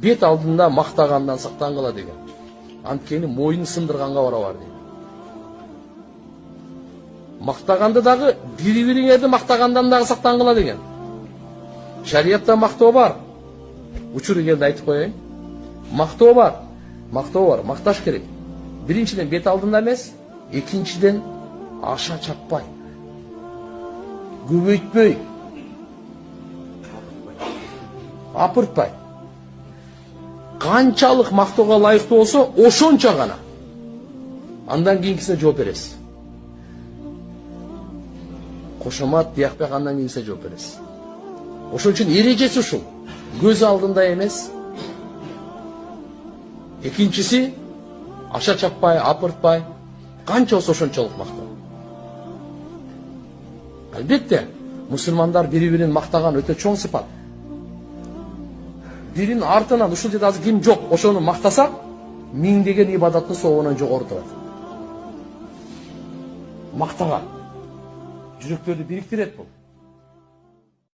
бет алдында мактагандан сактангыла деген. Анткени мойнун сындырганга бара бар дейт. Мактаганды дагы бири-бириңерди мактагандан дагы сактангыла деген. Шариятта мактоо бар. Учуру келди айтып коеюн. Мактоо бар. Макташ керек. Биринчиден бет алдында эмес, экинчиден аша чаппай, көбөйтпөй, апыртпай. Канчалык мактоого ылайыктуу болсо, ошончо гана. Андан кийинкисине жооп бересиз. Кошомат, диякпек, андан кийинкисине жооп бересиз. Ошон үчүн эрежеси ушул. Көз алдында эмес. Экинчиси аша чаппай, апыртпай, канча болсо ошончолук мактоо. Албетте, мусулмандар бири-бирин мактаган өтө чоң сыпат. Биринин артынан ушул жерде азыр ким жок, ошону мактасак, миңдеген ибадаттын соогунан жогору турат. Мактаган жүрөктөрдү бириктирет бул.